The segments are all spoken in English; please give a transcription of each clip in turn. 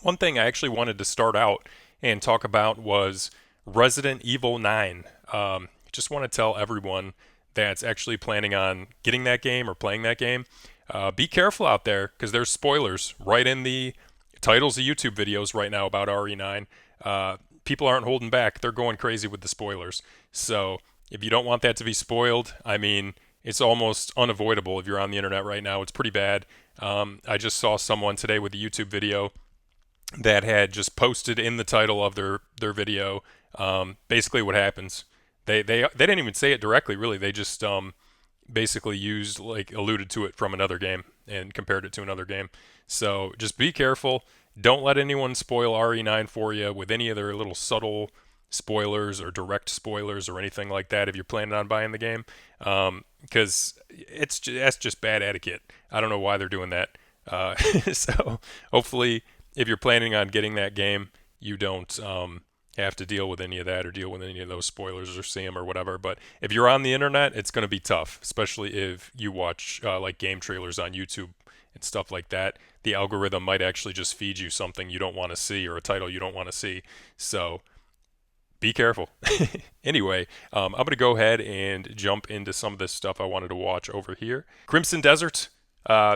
One thing I actually wanted to start out and talk about was Resident Evil 9. Just want to tell everyone that's actually planning on getting that game or playing that game, be careful out there because there's spoilers right in the titles of YouTube videos right now about RE9. People aren't holding back. They're going crazy with the spoilers. So if you don't want that to be spoiled, I mean, it's almost unavoidable if you're on the internet right now. It's pretty bad. I just saw someone today with a YouTube video that had just posted in the title of their video basically what happens. They didn't even say it directly, really. They just basically used, like, alluded to it from another game and compared it to another game. So just be careful. Don't let anyone spoil RE9 for you with any of their little subtle spoilers or direct spoilers or anything like that if you're planning on buying the game, because that's just bad etiquette. I don't know why they're doing that. So hopefully, if you're planning on getting that game, you don't have to deal with any of that or deal with any of those spoilers or see them or whatever. But if you're on the internet, it's going to be tough, especially if you watch like game trailers on YouTube and stuff like that. The algorithm might actually just feed you something you don't want to see or a title you don't want to see. So be careful. Anyway, I'm going to go ahead and jump into some of this stuff I wanted to watch over here. Crimson Desert.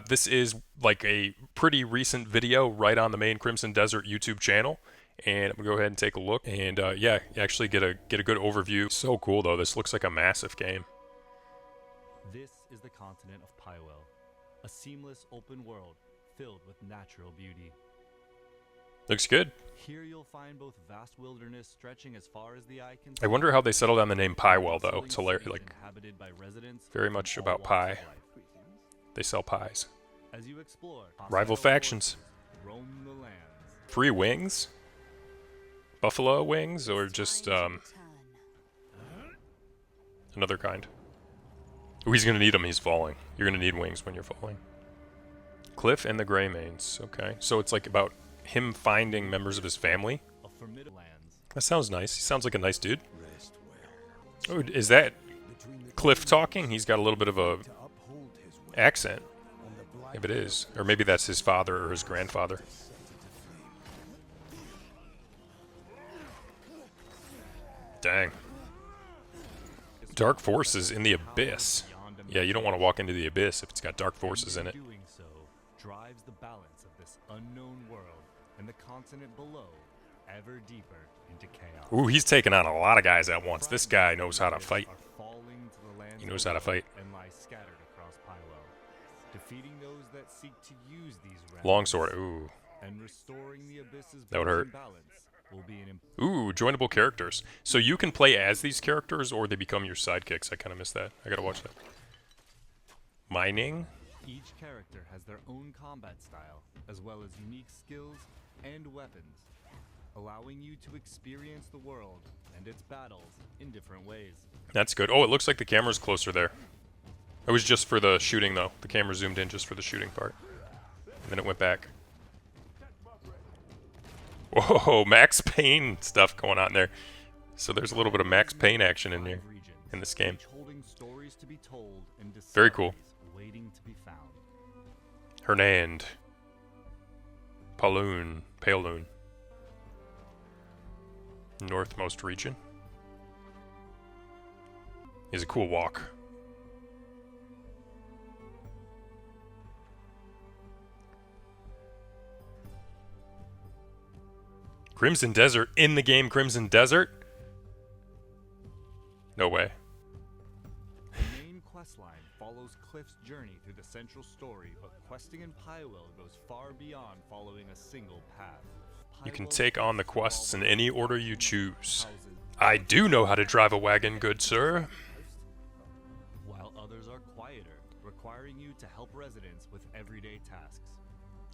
This is like a pretty recent video right on the main Crimson Desert YouTube channel. And I'm going to go ahead and take a look. And yeah, actually get a good overview. So cool, though. This looks like a massive game. This is the continent of Pywell, a seamless open world filled with natural beauty. Looks good. Here you'll find both vast wilderness stretching as far as the eye can see. I wonder how they settled on the name Pywell, though. It's hilarious. Like, inhabited by residents very much from all about walks pie. of life. They sell pies. As you explore, Rival hostile factions. forces roam the lands. Free wings? Buffalo wings? Or just another kind? Oh, he's going to need them. He's falling. You're going to need wings when you're falling. Cliff and the Greymanes. Okay. So it's like about him finding members of his family. A formidable lands. That sounds nice. He sounds like a nice dude. Oh, is that Cliff talking? He's got a little bit of a accent. If it is. Or maybe that's his father or his grandfather. Dang. Dark forces in the abyss. Yeah, you don't want to walk into the abyss if it's got dark forces in it. Doing so drives the balance of this unknown world and the continent below ever deeper into chaos. Ooh, he's taking on a lot of guys at once. This guy knows how to fight. He knows how to fight. And lie scattered across Pywell, defeating those that seek to use these Longsword. Ooh. and restoring the abyss's That would hurt. balance will be an Ooh, joinable characters. So you can play as these characters or they become your sidekicks. I kind of missed that. I gotta watch that. Mining. Each character has their own combat style, as well as unique skills and weapons, allowing you to experience the world and its battles in different ways. That's good. Oh, it looks like the camera's closer there. It was just for the shooting, though. The camera zoomed in just for the shooting part. And then it went back. Whoa, Max Payne stuff going on there. So there's a little bit of Max Payne action in here, in this game. Each holding stories to be told and Very cool. discoveries waiting to be found. Hernand. Paloon. Northmost region. Is a cool walk. Crimson Desert in the game Crimson Desert? No way. The main questline follows Cliff's journey through the central story, but questing in Pywell goes far beyond following a single path. You can Pywell take on the quests in any order you choose. houses, I do know how to drive a wagon, good sir. while others are quieter, requiring you to help residents with everyday tasks.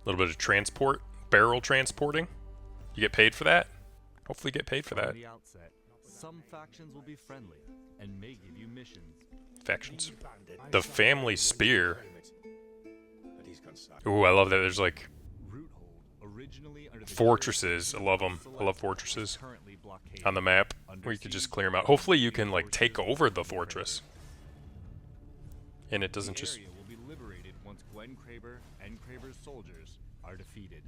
A little bit of transport, barrel transporting. You get paid for that? Hopefully get paid for that. From the outset, some factions will be friendly and may give you missions. Factions. The family spear. Ooh, I love that. There's like Roothold, originally under the fortresses. I love them. I love fortresses currently blockaded. on the map where you could just clear them out. Hopefully you can like take over the fortress. And it doesn't The just... area will be liberated once Gwen Kraber and Kraber's soldiers are defeated.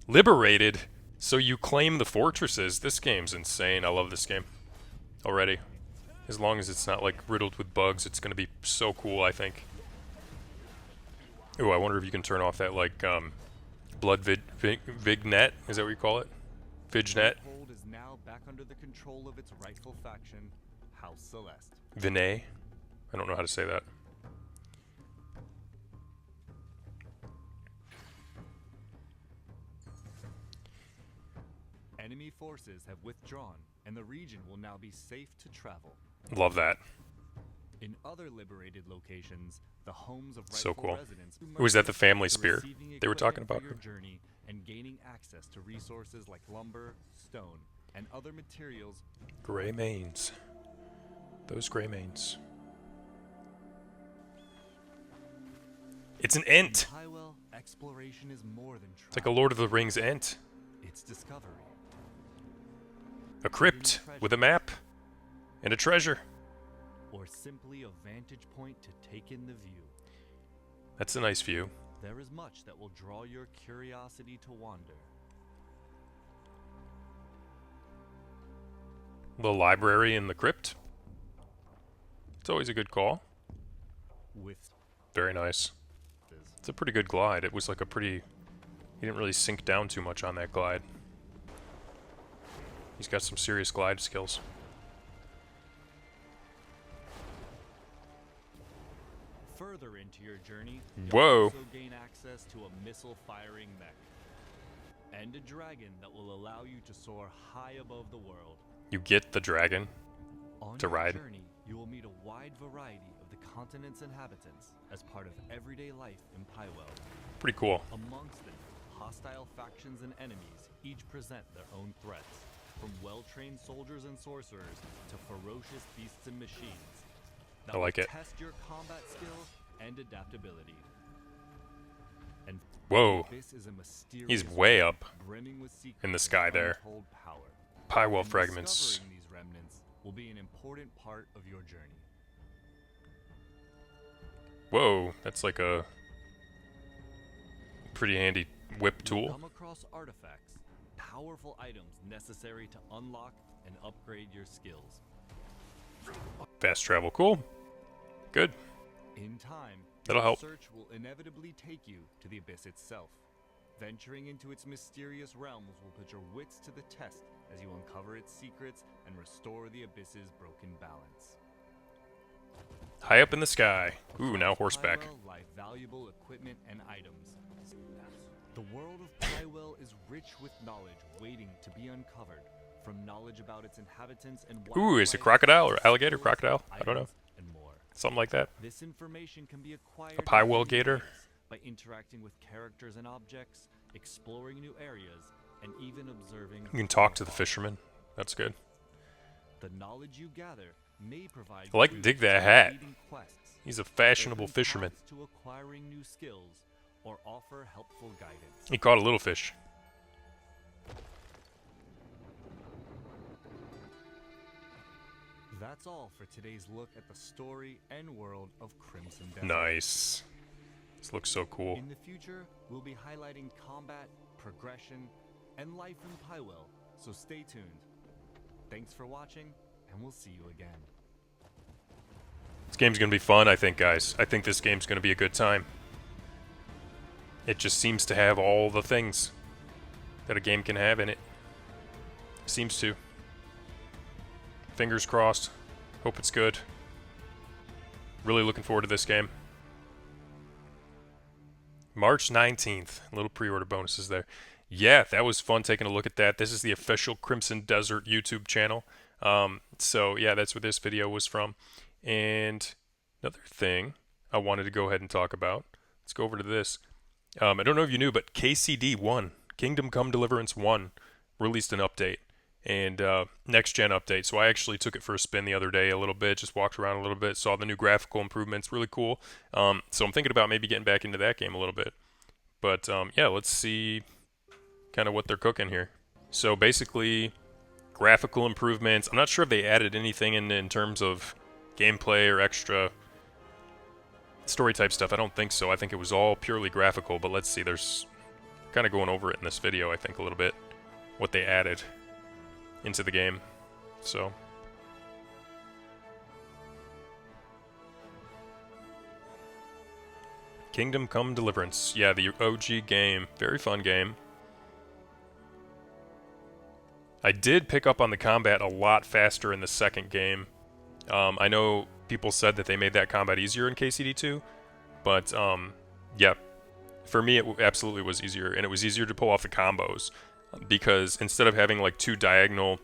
Liberated? So you claim the fortresses. This game's insane. I love this game already. As long as it's not like riddled with bugs, it's gonna be so cool, I think. Ooh, I wonder if you can turn off that like blood vignet. Is that what you call it? Vignet? Hold is now back under the control of its rightful faction, House Celeste. Vinay? I don't know how to say that. Enemy forces have withdrawn, and the region will now be safe to travel. Love that. In other liberated locations, the homes of So rightful cool. residents Was that the family to spear receiving they were talking equipment about? for your journey and gaining access to resources like lumber, stone, and other materials. Gray mains. Those gray mains. It's an ent. In Highwell, exploration is more than It's like a Lord of the Rings ent. It's discovery. A crypt with a map and a treasure. Or simply a vantage point to take in the view. That's a nice view. There is much that will draw your curiosity to wander. The library in the crypt. It's always a good call. With Very nice. It's a pretty good glide. It was like a pretty... He didn't really sink down too much on that glide. He's got some serious glide skills. further into your journey, you'll Whoa. also gain access to a missile-firing mech and a dragon that will allow you to soar high above the world. You get the dragon On to your ride. journey, you will meet a wide variety of the continent's inhabitants as part of everyday life in Pywell. Pretty cool. Amongst them, hostile factions and enemies each present their own threats, from well-trained soldiers and sorcerers to ferocious beasts and machines that I like will it. test your combat skills and adaptability. And Whoa. this is a mysterious He's way world up brimming with secrets in the and sky there. untold power. Pywell And fragments. discovering these remnants will be an important part of your journey. Whoa, that's like a pretty handy whip You'll tool. come across artifacts, powerful items necessary to unlock and upgrade your skills. Fast travel, cool. Good. In time, That'll your help. search will inevitably take you to the abyss itself. Venturing into its mysterious realms will put your wits to the test as you uncover its secrets and restore the abyss's broken balance. High up in the sky. Ooh, now horseback. Pywell lie valuable equipment and items. The world of Pywell is rich with knowledge waiting to be uncovered, from knowledge about its inhabitants and Ooh, is it wildlife, crocodile or alligator? skills, Crocodile? I don't know. items, and more. Something like that. This information can be acquired A Pywell in many gator? ways, by interacting with characters and objects, exploring new areas, and even observing. You can talk to the fisherman. That's good. The knowledge you gather may provide. I like clues dig to that hat. leading quests, He's a fashionable open fisherman. paths to acquiring new skills, or offer helpful guidance. He caught a little fish. That's all for today's look at the story and world of Crimson Desert. Nice. This looks so cool. In the future, we'll be highlighting combat, progression, and life in Pywell, so stay tuned. Thanks for watching, and we'll see you again. This game's gonna be fun, I think, guys. I think this game's gonna be a good time. It just seems to have all the things that a game can have in it. Seems to. Fingers crossed. Hope it's good. Really looking forward to this game. March 19th. Little pre-order bonuses there. Yeah, that was fun taking a look at that. This is the official Crimson Desert YouTube channel. So, yeah, that's where this video was from. And another thing I wanted to go ahead and talk about. Let's go over to this. I don't know if you knew, but KCD 1, Kingdom Come Deliverance 1, released an update. And next gen update. So I actually took it for a spin the other day a little bit, just walked around a little bit, saw the new graphical improvements, really cool. So I'm thinking about maybe getting back into that game a little bit. But yeah, let's see kind of what they're cooking here. So basically, graphical improvements. I'm not sure if they added anything in terms of gameplay or extra story type stuff. I don't think so. I think it was all purely graphical, but let's see. There's kind of going over it in this video, I think, a little bit. what they added into the game. So Kingdom Come Deliverance. Yeah, the OG game. Very fun game. I did pick up on the combat a lot faster in the second game. I know people said that they made that combat easier in KCD2, but yeah, for me it absolutely was easier, and it was easier to pull off the combos because instead of having like two diagonal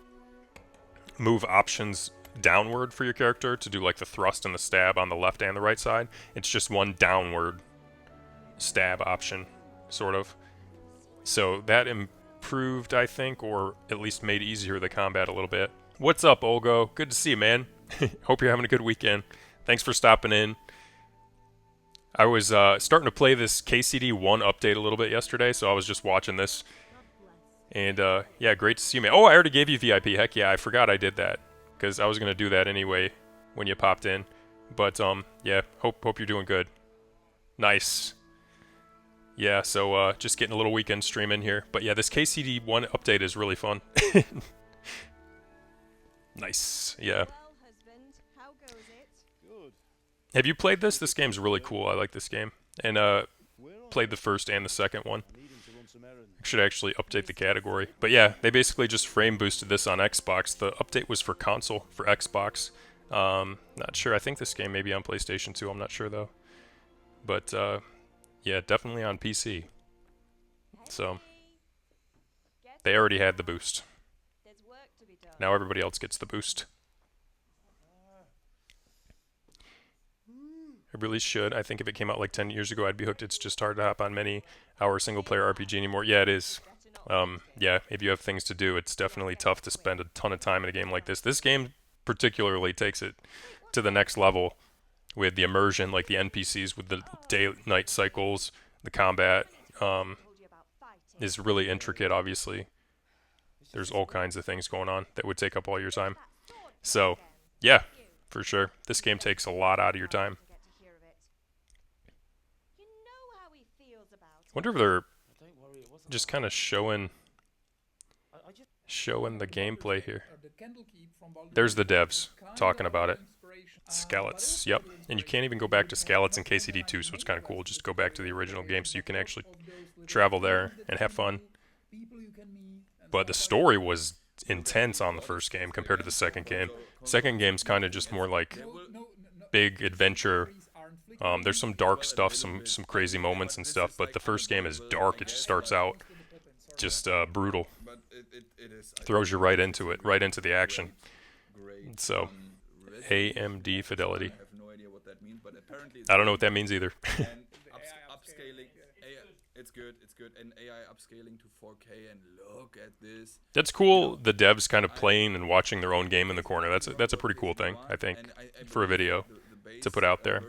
move options downward for your character to do like the thrust and the stab on the left and the right side, it's just one downward stab option, sort of. So that improved, I think, or at least made easier the combat a little bit. What's up, Olgo? Good to see you, man. Hope you're having a good weekend. Thanks for stopping in. I was starting to play this KCD 1 update a little bit yesterday, so I was just watching this. And yeah, great to see you, man. Oh, I already gave you VIP. Heck yeah, I forgot I did that because I was going to do that anyway when you popped in. But yeah, hope you're doing good. Nice. Yeah, so just getting a little weekend stream in here. But yeah, this KCD 1 update is really fun. Nice. Yeah. Have you played this? This game's really cool. I like this game. And played the first and the second one. I should actually update the category. But yeah, they basically just frame boosted this on Xbox. The update was for console, for Xbox. Not sure. I think this game may be on PlayStation 2. I'm not sure though. But yeah, definitely on PC. So they already had the boost. Now everybody else gets the boost. It really should. I think if it came out like 10 years ago, I'd be hooked. It's just hard to hop on many hour single player RPG anymore. Yeah, it is. Yeah, if you have things to do, it's definitely tough to spend a ton of time in a game like this. This game particularly takes it to the next level with the immersion, like the NPCs with the day-night cycles, the combat is really intricate, obviously. There's all kinds of things going on that would take up all your time. So, yeah, for sure. This game takes a lot out of your time. Wonder if they're just kind of showing the gameplay here. There's the devs talking about it. Skeleton, yep. And you can't even go back to Skeleton in KCD2, so it's kind of cool. Just go back to the original game so you can actually travel there and have fun. But the story was intense on the first game compared to the second game. Second game's kind of just more like big adventure. There's some dark stuff, some crazy moments and stuff, but the first game is dark. It just starts out just brutal. Throws you right into it, right into the action. So, AMD fidelity. I don't know what that means either. Upscaling, it's good. And AI upscaling to 4K, and look at this. That's cool. The devs kind of playing and watching their own game in the corner. That's a pretty cool thing, I think, for a video to put out there.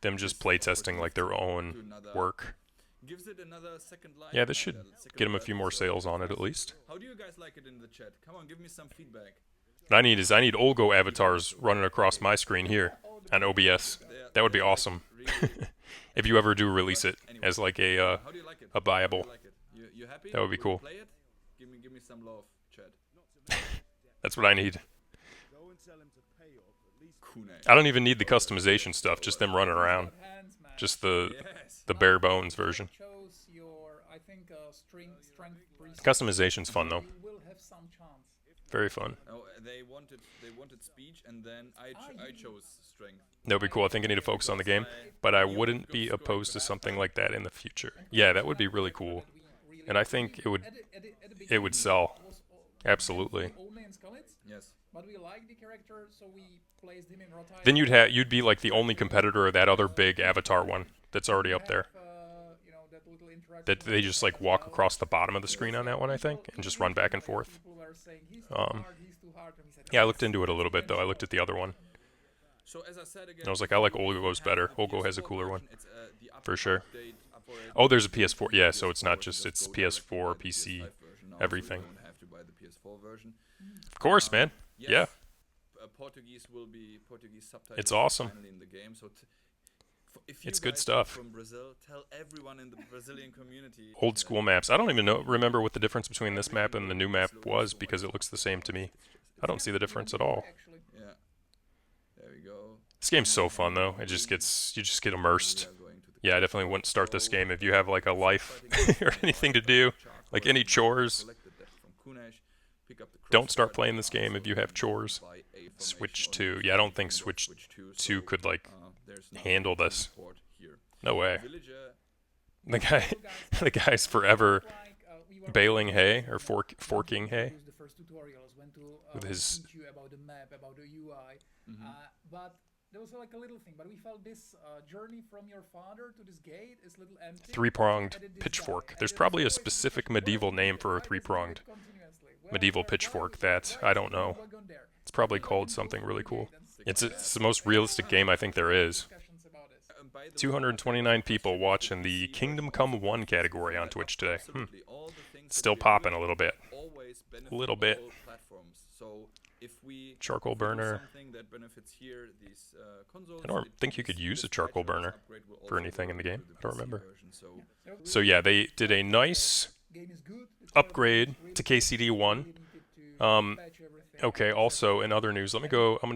Them just playtesting like their own work. Yeah, this should get them a few more sales on it at least. How do you guys like it in the chat? Come on, give me some feedback. What I need Olgo avatars running across my screen here on OBS. That would be awesome. If you ever do release it as like a buyable, that would be cool. Give me some love, chat. That's what I need. I don't even need the customization stuff, just them running around. Just the bare bones version. Customization's fun though. Very fun. Oh, they wanted speech, and then I chose strength. That would be cool. I think I need to focus on the game, but I wouldn't be opposed to something like that in the future. Yeah, that would be really cool, and I think it would sell. Absolutely. Yes. Then you'd be like the only competitor of that other big Avatar one that's already up there. That they just like walk across the bottom of the screen on that one, I think, and just run back and forth. Yeah, I looked into it a little bit though. I looked at the other one. And I was like, I like Olgo's better. Olgo has a cooler one, for sure. Oh, there's a PS4. Yeah, so it's not just it's PS4, PC, everything. Of course, man. Yeah. Portuguese subtitles. It's awesome. In the game. So If you It's good guys are stuff. from Brazil, tell everyone in the Brazilian community Old that school maps. I don't even remember what the difference between this map and the new map this was one because is it looks the fucking same to awesome. me. It's I don't see the difference at all. Actually. yeah. There we go. This game's so Then fun though. we It just green, you just get and we immersed. are going to the Yeah, I cliff definitely wouldn't start this so game if you have like a start life fighting with or some anything to white do, charcoal like any and chores. collected that from Kunesh, pick up the Don't start crossguard playing and this game if also you have then chores. buy a Switch formation 2. on Yeah, I don't the think Windows Switch 2 so, could like there's no handle team this. support here. No way. Villager, The guy, the guy's forever baling hay or forking hay The first tutorials when to with his teach you about the map, about the UI. But there was like a little thing. But we felt this journey from your father to this gate is a little empty. three-pronged pitchfork. There's probably a specific medieval name for a three-pronged medieval pitchfork that I don't know. It's probably called something really cool. It's the most realistic game I think there is. by the way, 229 people watching the Kingdom Come 1 category on Twitch today. absolutely all the things that Still we're popping doing a little bit. always benefit Little bit. all platforms. So if we Charcoal if we do burner. something that benefits here, these consoles, I don't think you could use a charcoal burner for anything in the game. I don't remember. So yeah, they did a nice upgrade to KCD1. Okay, also in other news, I'm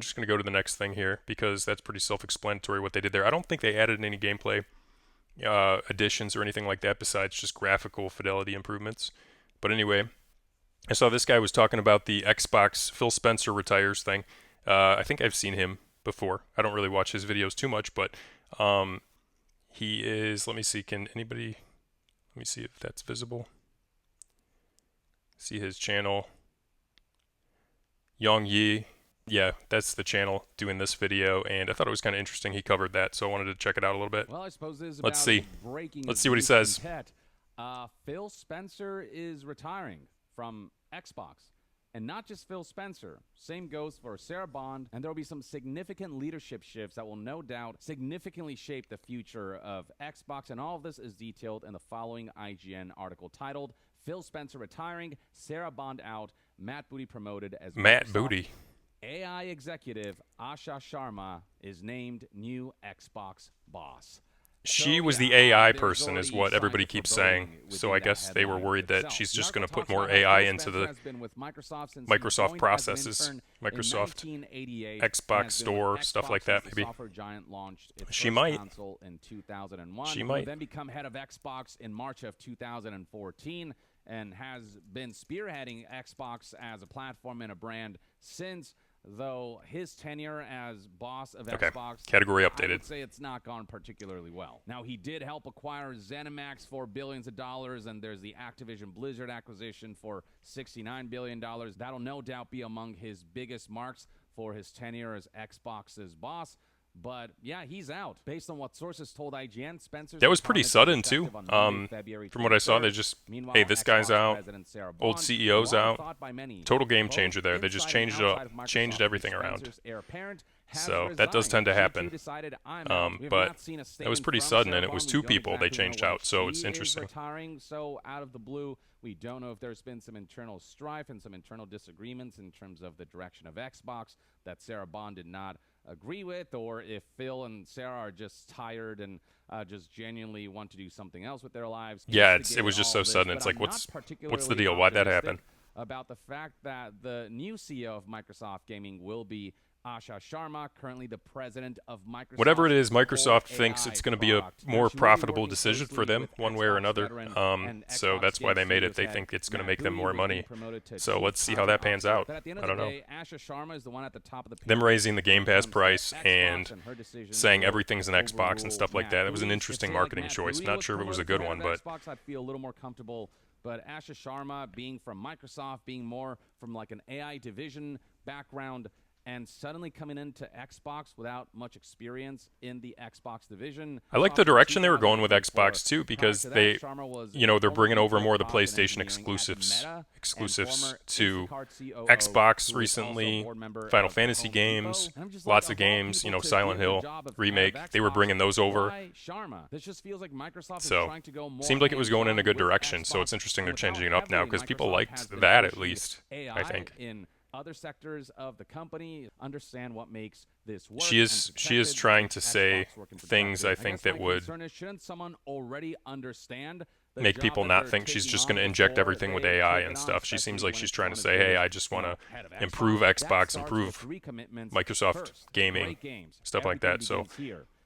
just going to go to the next thing here because that's pretty self-explanatory what they did there. I don't think they added any gameplay additions or anything like that besides just graphical fidelity improvements. But anyway, I saw this guy was talking about the Xbox Phil Spencer retires thing. I think I've seen him before. I don't really watch his videos too much, but he is, let me see, let me see if that's visible. See his channel. Yong Yi, yeah, that's the channel doing this video, and I thought it was kind of interesting. He covered that, so I wanted to check it out a little bit. Well, I suppose this is Let's see. Let's see what he says. Phil Spencer is retiring from Xbox. And not just Phil Spencer. Same goes for Sarah Bond, and there will be some significant leadership shifts that will no doubt significantly shape the future of Xbox, and all of this is detailed in the following IGN article titled, Phil Spencer retiring, Sarah Bond out, Matt Booty promoted as Matt Microsoft Booty. AI executive Asha Sharma is named new Xbox boss. She was yeah, the AI there's person is already what signs everybody of keeps foreboding saying. within So I that guess they were headline worried that itself. she's The just going to article put talks more about how AI Phil into Spencer the has been with Microsoft since he Microsoft joined as an processes, intern in Microsoft 1988, Xbox and has been Store, with stuff Xbox like that, since the maybe. software giant launched its She first might. console in 2001. She He might. then become head of Xbox in March of 2014 and has been spearheading Xbox as a platform and a brand since, though his tenure as boss of Okay, Xbox, category I updated. would say it's not gone particularly well. Now, he did help acquire ZeniMax for billions of dollars, and there's the Activision Blizzard acquisition for $69 billion. That'll no doubt be among his biggest marks for his tenure as Xbox's boss. But yeah, he's out. Based on what sources told IGN, Spencer's That was pretty retirement is sudden, too. effective on Monday, February From what I saw, 23rd. they just, Meanwhile, hey, this guy's Xbox out, President Sarah old Bond, CEO's long out. thought by many, Total game both changer there. They just inside and changed it up, outside of Microsoft, changed everything and around. Spencer's heir apparent has So that does tend to resigned. happen. She decided, I'm out. We have But not seen a that was statement pretty from sudden, Sarah and it was Bond. We two don't people they exactly know changed why out, so she it's is interesting. Retiring so out of the blue. We don't know if there's been some internal strife and some internal disagreements in terms of the direction of Xbox that Sarah Bond did not agree with, or if Phil and Sarah are just tired and just genuinely want to do something else with their lives. Yeah, it Instigate was just all so this, sudden. but It's like, I'm what's not the particularly deal? Why'd that happen? optimistic about the fact that the new CEO of Microsoft Gaming will be Asha Sharma, currently the president of Microsoft. Whatever it is, Microsoft core thinks AI it's going to be a product. more She will be profitable working decision for closely them, with one way or Xbox another. veteran and So Xbox that's why they Game made it. Studios They head think it's going to Matt make them Booty more was money. being promoted to So chief let's see how content that pans officer. out. But at the end I of don't the know. day, Asha Sharma is the one at the top of the Them pyramid raising the Game when it Pass comes to price Xbox and her decisions saying to everything's an Xbox and overrule stuff like Matt that. It was an Booty. interesting If, say, like, marketing Matt choice. Booty Not was sure if it was a promoted good to one, head of but Xbox, I'd feel a little more comfortable. But Asha Sharma being from Microsoft, being more from like an AI division background, and suddenly coming into Xbox without much experience in the Xbox division. I like the direction they were going with 2024. Xbox too, Prior because to that, they, Sharma was you know, a they're former bringing over VP more of the of Ops and PlayStation Engineering at exclusives Meta, and exclusives former to Instacart COO, Xbox who was also a recently, board member Final of Fantasy Home games, Depot. And I'm just lots like, of of all games, you people know, to Silent do the Hill job of remake. head of They were Xbox, bringing those over. why Sharma? This just feels like Microsoft is So trying to go more seemed like it was going in a hands-on good with direction. So Xbox, it's interesting and they're with how changing it up now heavily because people Microsoft liked has been that at pushing least. AI I think. in other sectors of the company understand what makes this work. She is trying to say things I think that would Shouldn't someone already understand make people not think she's just going to inject everything with AI and stuff. She seems like she's trying to say, hey, I just want to improve Xbox, improve Microsoft gaming, stuff like that. So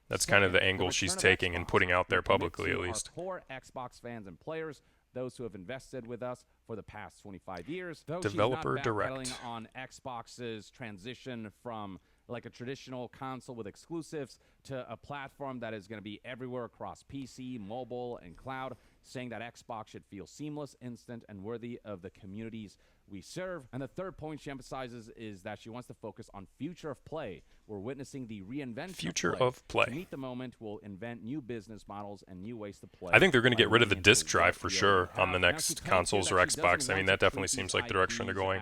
that's kind of the angle she's taking and putting out there publicly, at least. Core Xbox fans and players, those who have invested with us for the past 25 years. Though Developer she's not Direct backpedaling on Xbox's transition from like a traditional console with exclusives to a platform that is going to be everywhere across PC, mobile, and cloud, saying that Xbox should feel seamless, instant, and worthy of the communities we serve. And the third point she emphasizes is that she wants to focus on future of play. We're witnessing the reinvention of play. To meet the moment, we'll invent new business models and new ways to play. I think they're going to get rid of the disc drive for sure on the next consoles or Xbox. I mean, that definitely seems like the direction they're going.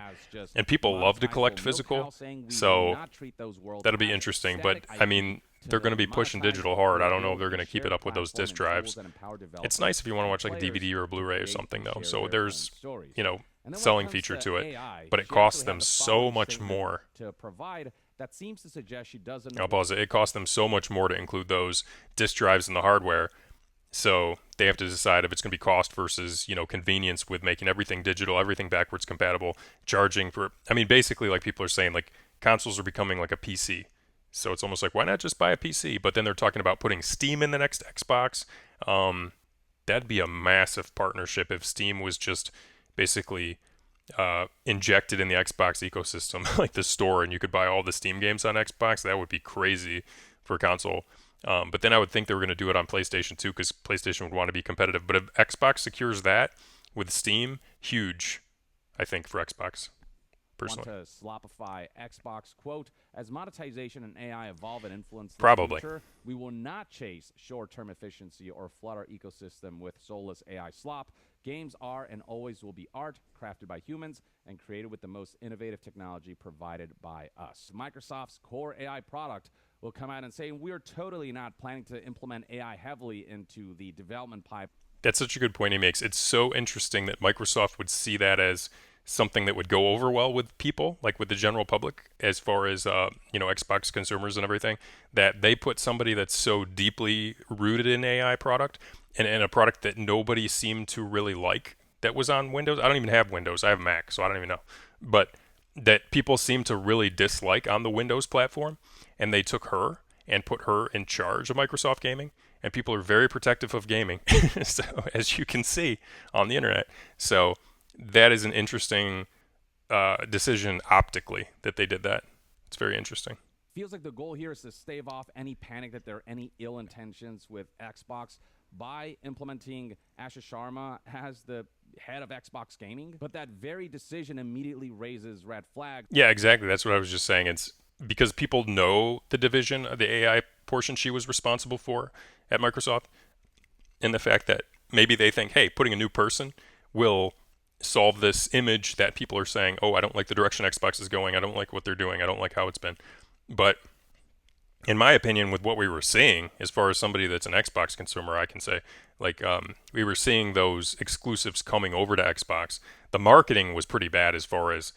And people love to collect physical, so that'll be interesting. But, I mean, they're going to be pushing digital hard. I don't know if they're going to keep it up with those disc drives. It's nice if you want to watch like a DVD or a Blu-ray or something, though. So there's, selling feature to it. But it costs them so much more. To provide, that seems to suggest she doesn't. I'll pause it. It costs them so much more to include those disc drives in the hardware. So they have to decide if it's going to be cost versus, convenience with making everything digital, everything backwards compatible, charging for. I mean, basically, like people are saying, like consoles are becoming like a PC. So it's almost like, why not just buy a PC? But then they're talking about putting Steam in the next Xbox. That'd be a massive partnership if Steam was just basically injected in the Xbox ecosystem, like the store, and you could buy all the Steam games on Xbox. That would be crazy for a console. But then I would think they were going to do it on PlayStation too, because PlayStation would want to be competitive. But if Xbox secures that with Steam, huge, I think, for Xbox. Personally. Want to slopify Xbox, quote, as monetization and AI evolve and influence the Probably. future, we will not chase short-term efficiency or flood our ecosystem with soulless AI slop. Games are and always will be art, crafted by humans and created with the most innovative technology provided by us. Microsoft's core AI product will come out and say, we're totally not planning to implement AI heavily into the development pipe. That's such a good point he makes. It's so interesting that Microsoft would see that as something that would go over well with people, like with the general public, as far as Xbox consumers and everything, that they put somebody that's so deeply rooted in AI product and a product that nobody seemed to really like that was on Windows. I don't even have Windows. I have Mac, so I don't even know. But that people seem to really dislike on the Windows platform, and they took her and put her in charge of Microsoft gaming, and people are very protective of gaming, so as you can see on the internet. So that is an interesting decision optically that they did that. It's very interesting. Feels like the goal here is to stave off any panic that there are any ill intentions with Xbox by implementing Asha Sharma as the head of Xbox Gaming. But that very decision immediately raises red flags. Yeah, exactly. That's what I was just saying. It's because people know the division of the AI portion she was responsible for at Microsoft, and the fact that maybe they think, hey, putting a new person will solve this image that people are saying, oh, I don't like the direction Xbox is going. I don't like what they're doing. I don't like how it's been. But in my opinion, with what we were seeing, as far as somebody that's an Xbox consumer, I can say, we were seeing those exclusives coming over to Xbox. The marketing was pretty bad as far as,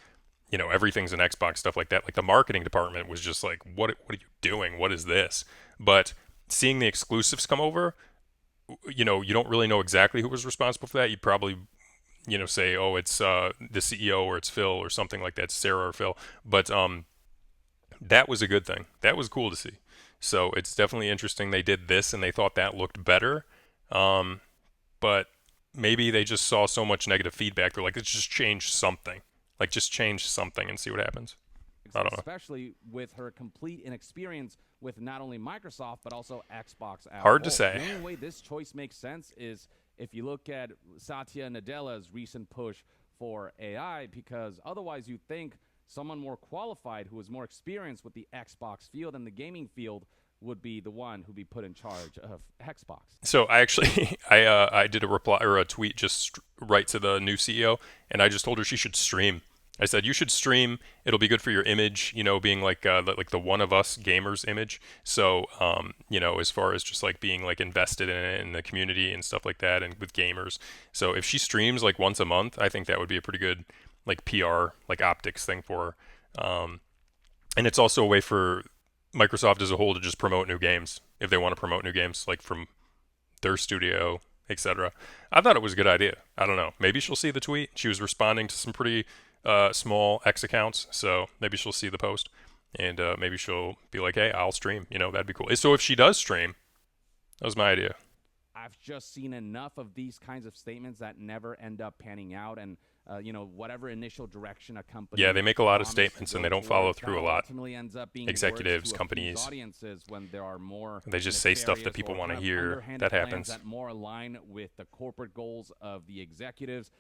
everything's an Xbox, stuff like that. Like the marketing department was just like, what are you doing? What is this? But seeing the exclusives come over, you don't really know exactly who was responsible for that. You'd probably, say, oh, it's the CEO or it's Phil or something like that, Sarah or Phil. But that was a good thing. That was cool to see. So it's definitely interesting they did this and they thought that looked better. But maybe they just saw so much negative feedback. They're like, let's just change something. Just change something and see what happens. I don't know. Especially with her complete inexperience with not only Microsoft, but also Xbox. Hard to say. The only way this choice makes sense is if you look at Satya Nadella's recent push for AI, because otherwise you think someone more qualified who is more experienced with the Xbox field and the gaming field would be the one who'd be put in charge of Xbox. So I actually, I did a reply or a tweet just right to the new CEO, and I just told her she should stream. I said, you should stream. It'll be good for your image, being like the one of us gamers image. So, as far as just being invested in it in the community and stuff like that and with gamers. So if she streams once a month, I think that would be a pretty good like PR, like optics thing for her. And it's also a way for Microsoft as a whole to just promote new games if they want to promote new games, like from their studio, etc. I thought it was a good idea. I don't know. Maybe she'll see the tweet. She was responding to some pretty small X accounts, so maybe she'll see the post, and maybe she'll be like, "Hey, I'll stream." That'd be cool. So if she does stream, that was my idea. I've just seen enough of these kinds of statements that never end up panning out, and whatever initial direction a company. Yeah, they make a lot of statements and they don't follow through a lot. Ultimately ends up being executives, companies, audiences when there are more. They just say stuff that people want to hear. That happens. That more align with the corporate goals of the executives.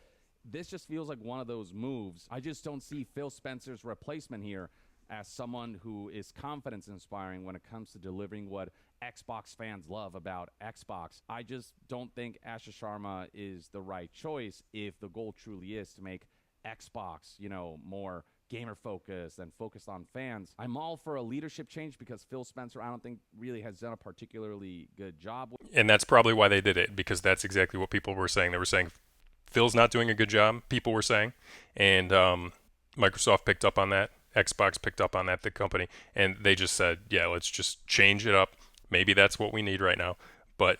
This just feels like one of those moves. I just don't see Phil Spencer's replacement here as someone who is confidence inspiring when it comes to delivering what Xbox fans love about Xbox. I just don't think Asha Sharma is the right choice if the goal truly is to make Xbox, more gamer focused and focused on fans. I'm all for a leadership change because Phil Spencer, I don't think, really has done a particularly good job. And that's probably why they did it, because that's exactly what people were saying. They were saying Phil's not doing a good job, people were saying, and Microsoft picked up on that. Xbox picked up on that, the company, and they just said, yeah, let's just change it up. Maybe that's what we need right now. But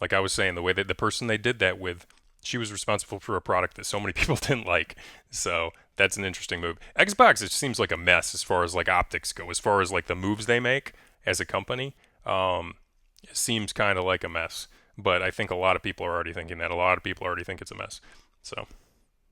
like I was saying, the way that the person they did that with, she was responsible for a product that so many people didn't like. So that's an interesting move. Xbox, it seems like a mess as far as like optics go. As far as like the moves they make as a company, it seems kind of like a mess. But I think a lot of people are already thinking that. A lot of people already think it's a mess. So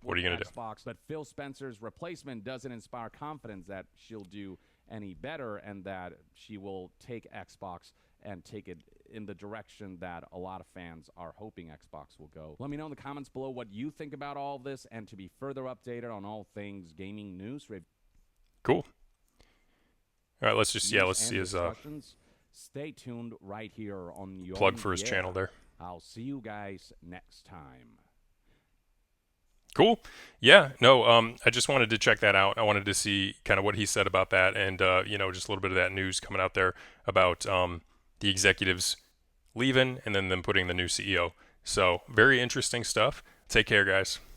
what are you going to do? But Phil Spencer's replacement doesn't inspire confidence that she'll do any better and that she will take Xbox and take it in the direction that a lot of fans are hoping Xbox will go. Let me know in the comments below what you think about all of this, and to be further updated on all things gaming news. Cool. All right, let's see his stay tuned right here on your plug for his channel there. I'll see you guys next time. Cool. Yeah, no, I just wanted to check that out. I wanted to see kind of what he said about that, and just a little bit of that news coming out there about the executives leaving and then them putting the new CEO. So very interesting stuff. Take care, guys.